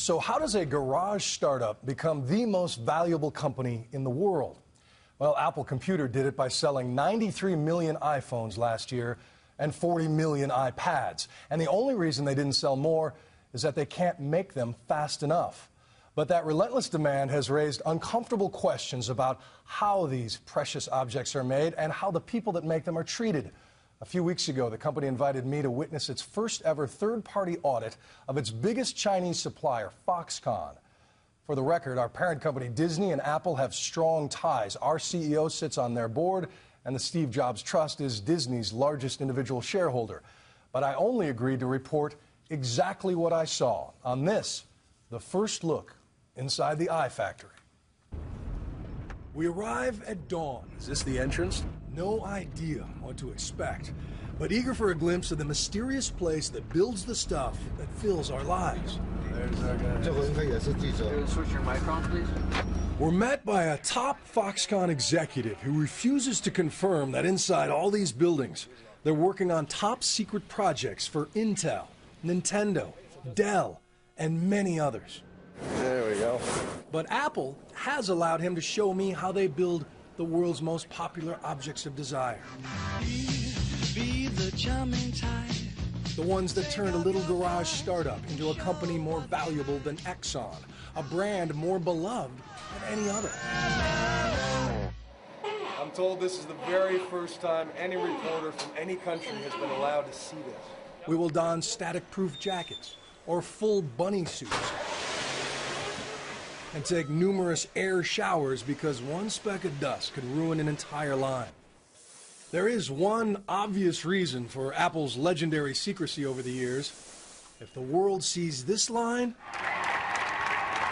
So how does a garage startup become the most valuable company in the world? Well, Apple Computer did it by selling 93 million iPhones last year and 40 million iPads. And the only reason they didn't sell more is that they can't make them fast enough. But that relentless demand has raised uncomfortable questions about how these precious objects are made and how the people that make them are treated. A few weeks ago, the company invited me to witness its first ever third-party audit of its biggest Chinese supplier, FoxConn. For the record, our parent company Disney and Apple have strong ties. Our CEO sits on their board, and the Steve Jobs Trust is Disney's largest individual shareholder. But I only agreed to report exactly what I saw on this, the first look inside the iFactory. We arrive at dawn. Is this the entrance? No idea what to expect, but eager for a glimpse of the mysterious place that builds the stuff that fills our lives. There's our guy. Switch your mic on, please. We're met by a top Foxconn executive who refuses to confirm that inside all these buildings, they're working on top secret projects for Intel, Nintendo, Dell, and many others. There we go. But Apple has allowed him to show me how they build the world's most popular objects of desire. The ones that turned a little garage startup into a company more valuable than Exxon, a brand more beloved than any other. I'm told this is the very first time any reporter from any country has been allowed to see this. We will don static-proof jackets or full bunny suits and take numerous air showers because one speck of dust could ruin an entire line. There is one obvious reason for Apple's legendary secrecy over the years. If the world sees this line,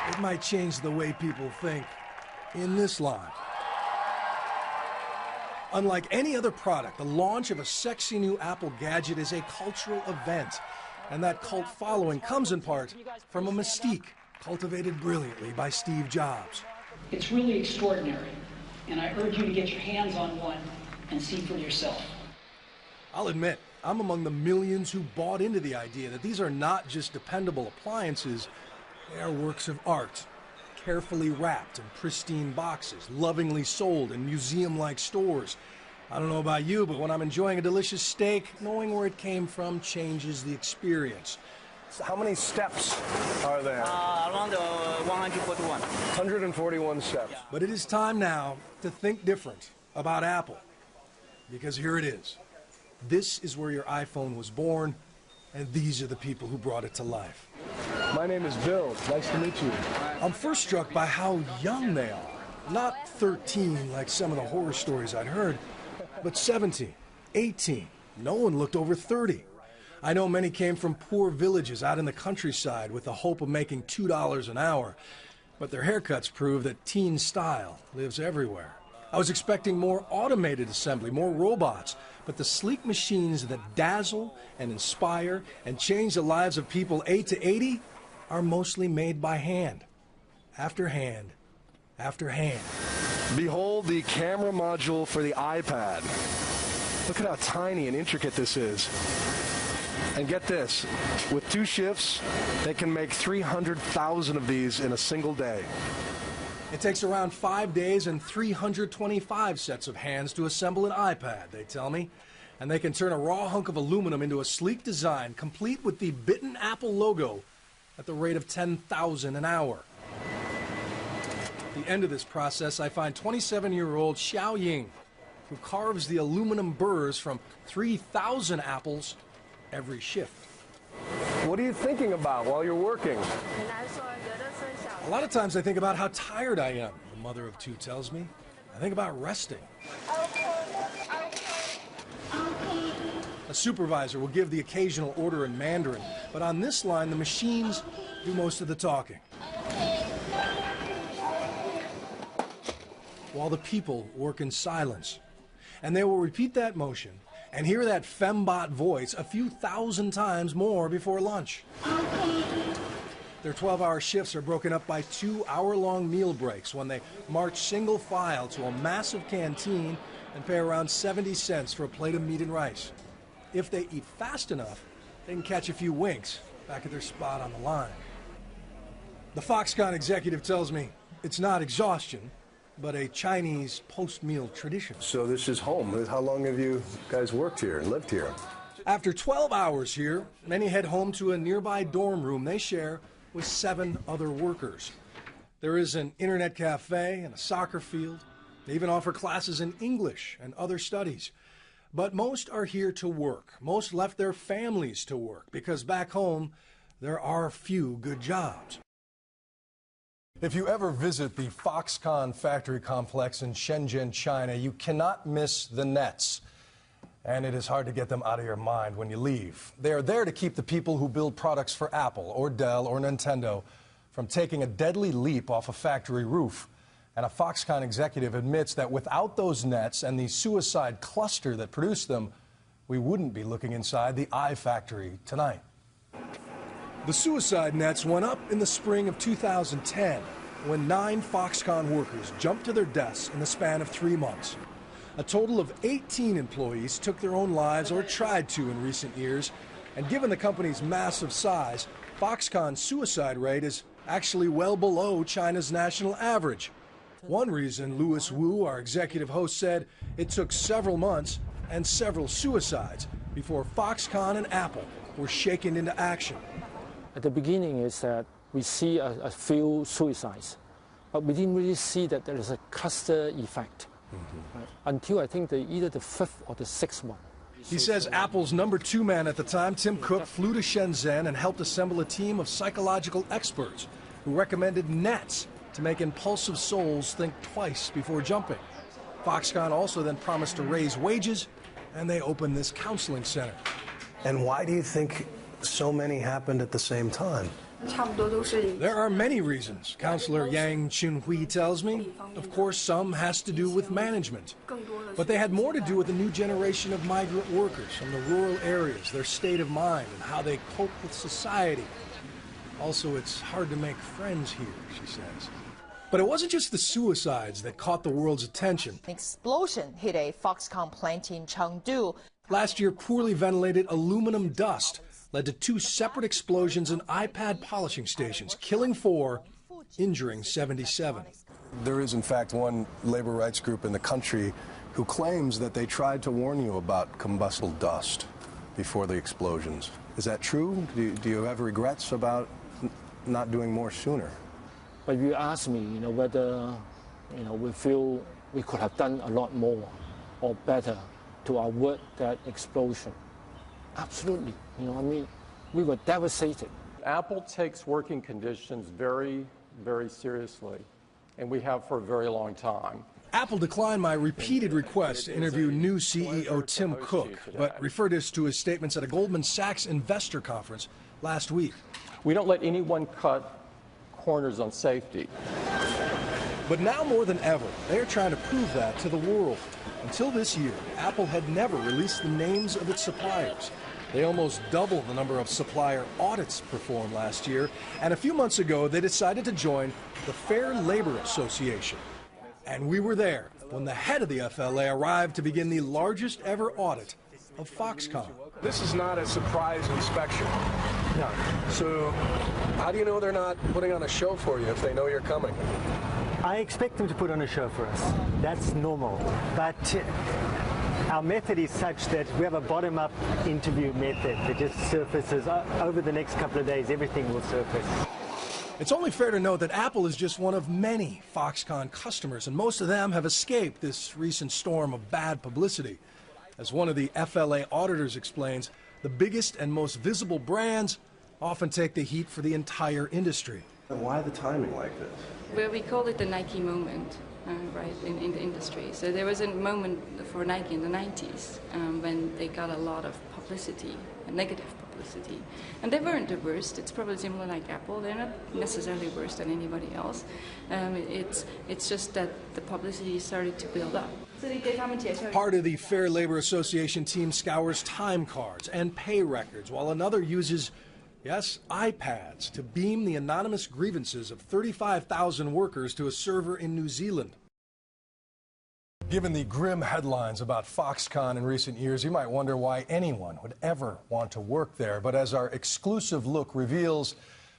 it might change the way people think in this line. Unlike any other product, the launch of a sexy new Apple gadget is a cultural event, and that cult following comes in part from a mystique cultivated brilliantly by Steve Jobs. It's really extraordinary, and I urge you to get your hands on one and see for yourself. I'll admit, I'm among the millions who bought into the idea that these are not just dependable appliances, they are works of art, carefully wrapped in pristine boxes, lovingly sold in museum-like stores. I don't know about you, but when I'm enjoying a delicious steak, knowing where it came from changes the experience. So how many steps are there? Around 141. 141 steps. But it is time now to think different about Apple. Because here it is. This is where your iPhone was born, and these are the people who brought it to life. My name is Bill. Nice to meet you. I'm first struck by how young they are. Not 13 like some of the horror stories I'd heard, but 17, 18. No one looked over 30. I know many came from poor villages out in the countryside with the hope of making $2 an hour, but their haircuts prove that teen style lives everywhere. I was expecting more automated assembly, more robots, but the sleek machines that dazzle and inspire and change the lives of people 8 to 80 are mostly made by hand, after hand, after hand. Behold the camera module for the iPad. Look at how tiny and intricate this is. And get this, with 2 shifts, they can make 300,000 of these in a single day. It takes around 5 days and 325 sets of hands to assemble an iPad, they tell me. And they can turn a raw hunk of aluminum into a sleek design, complete with the bitten Apple logo, at the rate of 10,000 an hour. At the end of this process, I find 27-year-old Xiao Ying, who carves the aluminum burrs from 3,000 apples every shift. What are you thinking about while you're working? A lot of times I think about how tired I am, the mother of 2 tells me. I think about resting. A supervisor will give the occasional order in Mandarin, but on this line, the machines do most of the talking. While the people work in silence. And they will repeat that motion and hear that fembot voice a few thousand times more before lunch. Their 12-hour shifts are broken up by 2-hour-long meal breaks when they march single file to a massive canteen and pay around 70 cents for a plate of meat and rice. If they eat fast enough, they can catch a few winks back at their spot on the line. The FoxConn executive tells me it's not exhaustion, but a Chinese post-meal tradition. So this is home. How long have you guys worked here and lived here? After 12 hours here, many head home to a nearby dorm room they share with 7 other workers. There is an internet cafe and a soccer field. They even offer classes in English and other studies. But most are here to work. Most left their families to work because back home, there are few good jobs. If you ever visit the FoxConn factory complex in Shenzhen, China, you cannot miss the nets. And it is hard to get them out of your mind when you leave. They are there to keep the people who build products for Apple or Dell or Nintendo from taking a deadly leap off a factory roof. And a FoxConn executive admits that without those nets and the suicide cluster that produced them, we wouldn't be looking inside the iFactory tonight. The suicide nets went up in the spring of 2010 when 9 FoxConn workers jumped to their deaths in the span of 3 months. A total of 18 employees took their own lives or tried to in recent years, and given the company's massive size, FoxConn's suicide rate is actually well below China's national average. One reason, Louis Wu, our executive host, said it took several months and several suicides before FoxConn and Apple were shaken into action. At the beginning is that we see a few suicides, but we didn't really see that there is a cluster effect. Until I think either the 5th or the 6th one. He says Apple's #2 man at the time, Tim Cook, flew to Shenzhen and helped assemble a team of psychological experts who recommended nets to make impulsive souls think twice before jumping. FoxConn also then promised to raise wages, and they opened this counseling center. And why do you think so many happened at the same time? There are many reasons, Counselor Yang Chunhui tells me. Of course, some has to do with management. But they had more to do with the new generation of migrant workers from the rural areas, their state of mind, and how they cope with society. Also, it's hard to make friends here, she says. But it wasn't just the suicides that caught the world's attention. An explosion hit a FoxConn plant in Chengdu. Last year, poorly ventilated aluminum dust led to 2 separate explosions in iPad polishing stations, killing 4, injuring 77. There is, in fact, one labor rights group in the country who claims that they tried to warn you about combustible dust before the explosions. Is that true? Do you have regrets about not doing more sooner? But you ask me, whether, we feel we could have done a lot more or better to avert that explosion. Absolutely. We were devastated. Apple takes working conditions very, very seriously, and we have for a very long time. Apple declined my repeated request to interview new CEO Tim Cook, but referred us to his statements at a Goldman Sachs investor conference last week. We don't let anyone cut corners on safety. But now more than ever, they are trying to prove that to the world. Until this year, Apple had never released the names of its suppliers. They almost doubled the number of supplier audits performed last year, and a few months ago they decided to join the Fair Labor Association. And we were there when the head of the FLA arrived to begin the largest ever audit of FoxConn. This is not a surprise inspection. No. So how do you know they're not putting on a show for you if they know you're coming? I expect them to put on a show for us. That's normal. But our method is such that we have a bottom-up interview method that just surfaces. Over the next couple of days, everything will surface. It's only fair to note that Apple is just one of many FoxConn customers, and most of them have escaped this recent storm of bad publicity. As one of the FLA auditors explains, the biggest and most visible brands often take the heat for the entire industry. And why the timing like this? Well, we call it the Nike moment, right, in the industry. So there was a moment for Nike in the 90s when they got a lot of publicity, negative publicity. And they weren't the worst. It's probably similar like Apple. They're not necessarily worse than anybody else. It's just that the publicity started to build up. Part of the Fair Labor Association team scours time cards and pay records, while another uses, yes, iPads to beam the anonymous grievances of 35,000 workers to a server in New Zealand. Given the grim headlines about FoxConn in recent years, you might wonder why anyone would ever want to work there. But as our exclusive look reveals,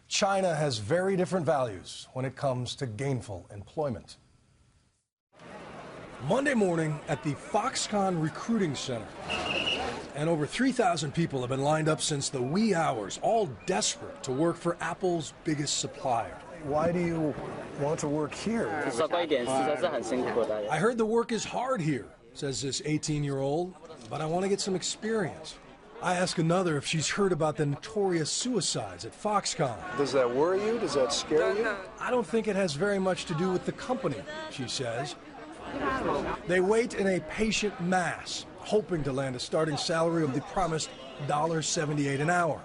China has very different values when it comes to gainful employment. Monday morning at the FoxConn Recruiting Center. And over 3,000 people have been lined up since the wee hours, all desperate to work for Apple's biggest supplier. Why do you want to work here? I heard the work is hard here, says this 18-year-old, but I want to get some experience. I ask another if she's heard about the notorious suicides at FoxConn. Does that worry you? Does that scare you? I don't think it has very much to do with the company, she says. They wait in a patient mass, hoping to land a starting salary of the promised $1.78 an hour.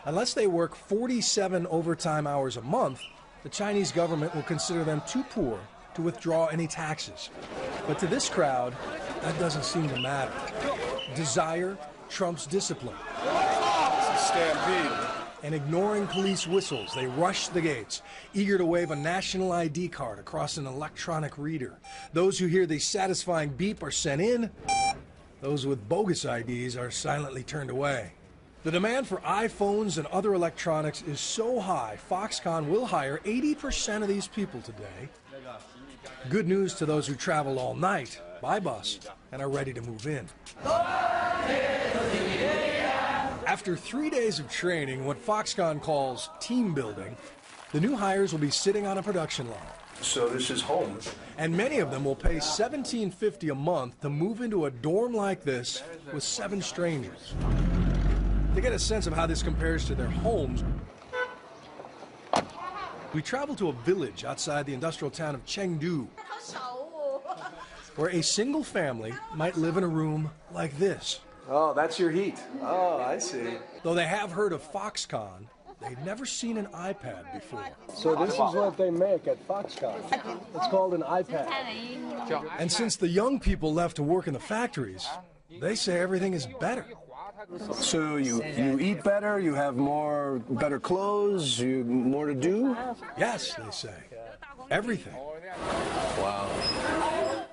Unless they work 47 overtime hours a month, the Chinese government will consider them too poor to withdraw any taxes. But to this crowd, that doesn't seem to matter. Desire trumps discipline. It's a stampede. And ignoring police whistles, they rush the gates, eager to wave a national ID card across an electronic reader. Those who hear the satisfying beep are sent in. Those with bogus IDs are silently turned away. The demand for iPhones and other electronics is so high, Foxconn will hire 80% of these people today. Good news to those who travel all night by bus and are ready to move in. After 3 days of training, what Foxconn calls team building, the new hires will be sitting on a production line. So this is home. And many of them will pay $17.50 a month to move into a dorm like this with 7 strangers. To get a sense of how this compares to their homes, we travel to a village outside the industrial town of Chengdu, where a single family might live in a room like this. Oh, that's your heat. Oh, I see. Though they have heard of FoxConn, they've never seen an iPad before. So this is what they make at FoxConn. It's called an iPad. And since the young people left to work in the factories, they say everything is better. So you eat better, you have better clothes, more to do? Yes, they say. Everything. Wow.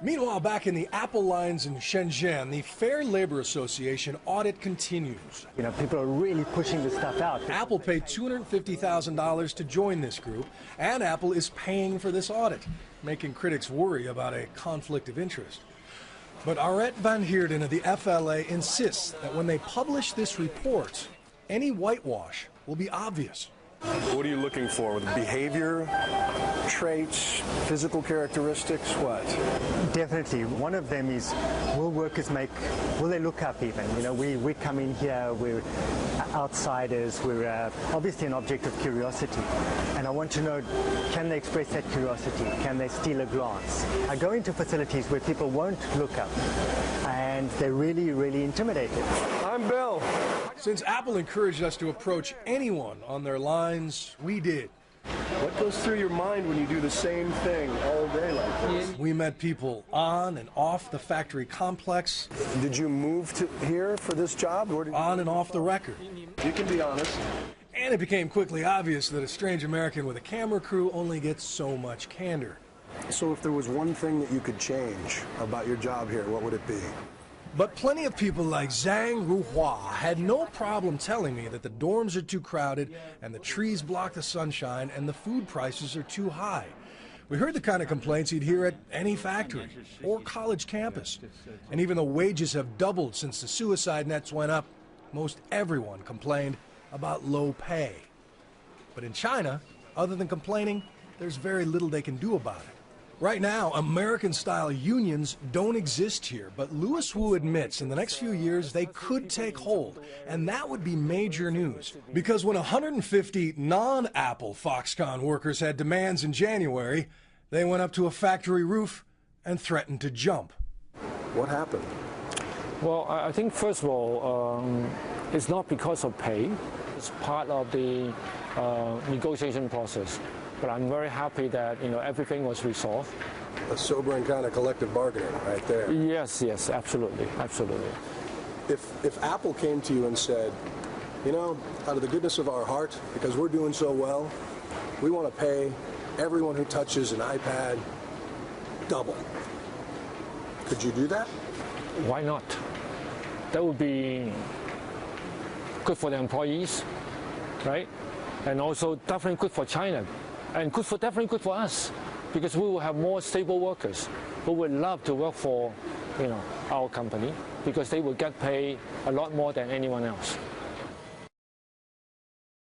Meanwhile, back in the Apple lines in Shenzhen, the Fair Labor Association audit continues. You know, people are really pushing this stuff out. Apple paid $250,000 to join this group, and Apple is paying for this audit, making critics worry about a conflict of interest. But Arette van Heerden of the FLA insists that when they publish this report, any whitewash will be obvious. What are you looking for? With behavior, traits, physical characteristics, what? Definitely. One of them is, will they look up even? You know, we come in here, we're outsiders, we're obviously an object of curiosity. And I want to know, can they express that curiosity? Can they steal a glance? I go into facilities where people won't look up, and they're really, really intimidated. I'm Bill. Since Apple encouraged us to approach anyone on their lines, we did. What goes through your mind when you do the same thing all day like this? We met people on and off the factory complex. Did you move to here for this job? On and off the record. You can be honest. And it became quickly obvious that a strange American with a camera crew only gets so much candor. So if there was one thing that you could change about your job here, what would it be? But plenty of people like Zhang Ruhua had no problem telling me that the dorms are too crowded and the trees block the sunshine and the food prices are too high. We heard the kind of complaints you'd hear at any factory or college campus. And even though wages have doubled since the suicide nets went up, most everyone complained about low pay. But in China, other than complaining, there's very little they can do about it. Right now, American-style unions don't exist here, but Louis Wu admits in the next few years they could take hold, and that would be major news. Because when 150 non-Apple Foxconn workers had demands in January, they went up to a factory roof and threatened to jump. What happened? Well, I think first of all, it's not because of pay. It's part of the negotiation process. But I'm very happy that everything was resolved. A sobering kind of collective bargaining right there. Yes, absolutely. If Apple came to you and said, out of the goodness of our heart, because we're doing so well, we want to pay everyone who touches an iPad double. Could you do that? Why not? That would be good for the employees, right? and also definitely good for China, and definitely good for us, because we will have more stable workers who would love to work for, our company, because they will get paid a lot more than anyone else.